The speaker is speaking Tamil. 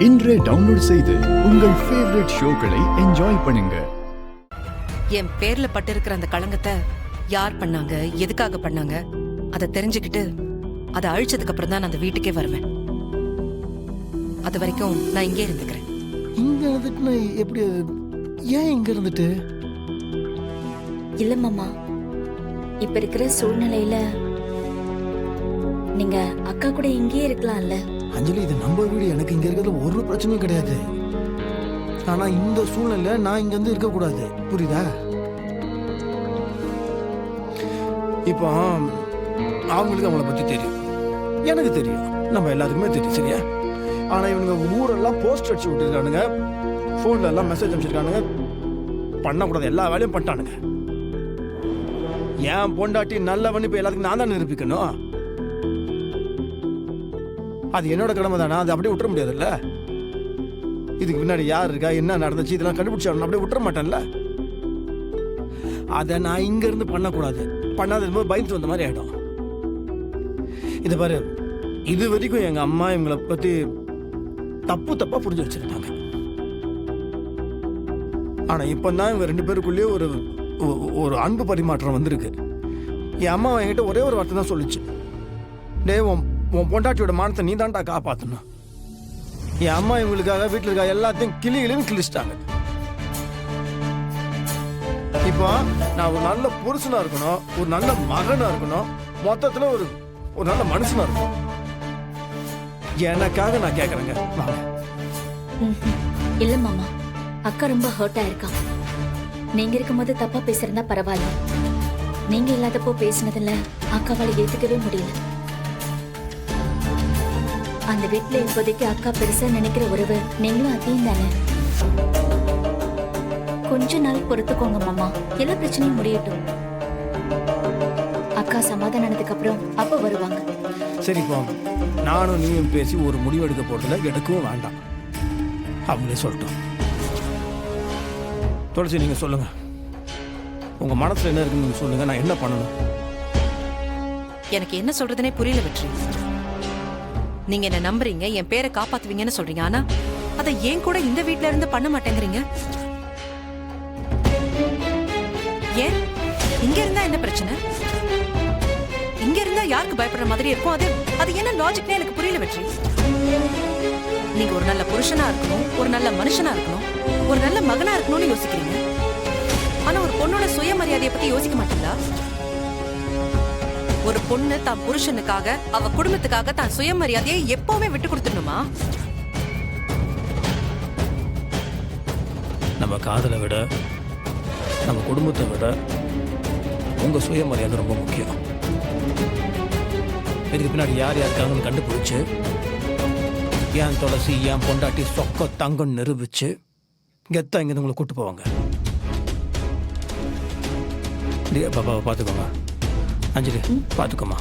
இன்றே டவுன்லோட் செய்து உங்கள் ஃபேவரட் ஷோக்களை என்ஜாய் பண்ணுங்க. என் பேர்ல பட்டிருக்கிற அந்த களங்கத்தை யார் பண்ணாங்க, எதுக்காக பண்ணாங்க, அதை தெரிஞ்சுக்கிட்டு அதை அழிச்சதுக்கு அப்புறம் தான் நான் அந்த வீட்டுக்கே வருவேன். அது வரைக்கும் நான் இங்கே இருந்துக்கிறேன். இங்க இருந்துட்டு எப்படி? ஏன் இங்க இருந்துட்டு? இல்ல மாமா, இப்ப இருக்கிற சூழ்நிலையில நீங்க அக்கா கூட இங்கேயே இருக்கலாம்ல. அஞ்சலி, இது நம்ம வீடு, எனக்கு இங்க இருக்கிறது ஒரு பிரச்சனையும் கிடையாது. ஆனா இந்த சூழ்நிலை நான் இங்க வந்து இருக்க கூடாது, புரியுதா? இப்போ அவங்களுக்கு அவங்கள பத்தி தெரியும், எனக்கு தெரியும், நம்ம எல்லாத்துக்குமே தெரியும், சரியா? ஆனா இவங்க ஊரெல்லாம் போஸ்ட் அடிச்சு விட்டுருக்கானுங்க, போன்ல எல்லாம் மெசேஜ் அனுப்பிச்சிருக்கானுங்க, பண்ணக்கூடாது எல்லா வேலையும் பண்ணிட்டானுங்க. ஏன் பொண்டாட்டி நல்லவன்னு இப்ப எல்லாத்துக்கும் நான் தான் நிரூபிக்கணும். அது என்னோட கடமை தானே, அது அப்படியே விட்டுற முடியாதுல்ல. இதுக்கு முன்னாடி யார் இருக்கா, என்ன நடந்துச்சு, இதெல்லாம் கண்டுபிடிச்சா அப்படியே விட்டுற மாட்டேன்ல. அதை நான் இங்க இருந்து பண்ணக்கூடாது, பண்ணாத பயந்து வந்த மாதிரி ஆயிடும். இதை பாரு, இது வரைக்கும் எங்க அம்மா இவங்களை பத்தி தப்பா புரிஞ்சு வச்சிருந்தாங்க. ஆனா இப்பதான் இவங்க ரெண்டு பேருக்குள்ளேயே ஒரு அன்பு பரிமாற்றம் வந்திருக்கு. என் அம்மா என்கிட்ட ஒரே ஒரு வார்த்தை தான் சொல்லிச்சு, உன் பொண்டாட்டியோட மானத்தை நீ தான்டா காப்பாற்றணும். என் அம்மா இவங்களுக்காக வீட்டில் இருக்க எல்லாத்தையும் கிளிகளையும் கிழிச்சிட்டாங்க. இப்போ நான் ஒரு நல்ல புருஷனா இருக்கணும், ஒரு நல்ல மகனா இருக்கணும், மொத்தத்துல ஒரு நல்ல மனுஷனா இருக்கணும். எனக்காக நான் கேட்கறேங்க. இல்ல மாமா, அக்கா ரொம்ப ஹர்ட் ஆயிருக்கா. நீங்க இருக்கும்போது தப்பா பேசுறதா பரவாயில்ல, நீங்க இல்லாதப்போ பேசினதுல அக்காவால ஏத்துக்கவே முடியல. அந்த வீட்டுல இப்போதைக்கு அக்கா பெருசா நினைக்கிற உறவு நீங்களும் அத்தையும் தானே. கொஞ்ச நாள் பொறுத்துக்கோங்க மாமா, எல்லா பிரச்சனையும் முடியட்டும். அக்கா சமாதானம் ஆனதுக்கு அப்புறம் அப்ப வருவாங்க. சரி, நானும் நீயும் பேசி ஒரு முடிவு எடுக்க போறதுல எடுக்கவும் வேண்டாம், அவங்களே சொல்லட்டும். துளசி, நீங்க சொல்லுங்க, உங்க மனசுல என்ன இருக்குன்னு நீங்க சொல்லுங்க, நான் என்ன பண்ணணும்? எனக்கு என்ன சொல்றதுனே புரியல வெற்றி. நீங்க என்ன நம்புறீங்க, என் பேரை காப்பாத்துவீங்கன்னு சொல்றீங்க, ஆனா அதை ஏன் கூட இந்த வீட்ல இருந்து பண்ண மாட்டேங்கிறீங்க. ஏன் இங்க இருந்தா என்ன பிரச்சனை? இங்க இருந்தா யாருக்கு பயப்படுற மாதிரி இருக்கும்? அது என்ன லாஜிக்னே எனக்கு புரியல வெற்றி. நீங்க ஒரு நல்ல புருஷனா இருக்கணும், ஒரு நல்ல மனுஷனா இருக்கணும், ஒரு நல்ல மகனா இருக்கணும்னு யோசிக்கிறீங்க. ஆனா ஒரு பொண்ணோட சுயமரியாதையை பத்தி யோசிக்க மாட்டீங்களா? ஒரு பொண்ணு தான் புருஷனுக்காக, அவ குடும்பத்துக்காக தான் சுயமரியாதையை எப்பவுமே விட்டு கொடுத்துடணுமா? நம்ம காதலை விட, நம்ம குடும்பத்தை விட உங்க சுயமரியாதை ரொம்ப முக்கியம். இதுக்கு பின்னாடி யார் யாருக்காங்கன்னு கண்டுபிடிச்சு, ஏன் துளசி, ஏன் பொண்டாட்டி சொக்க தங்கம் நிரூபிச்சு கெத்தா இங்க உங்களை கூட்டு போவாங்க. பாப்பாவை பார்த்துக்கோங்க. அஞ்சலி, பார்த்துக்கோமா.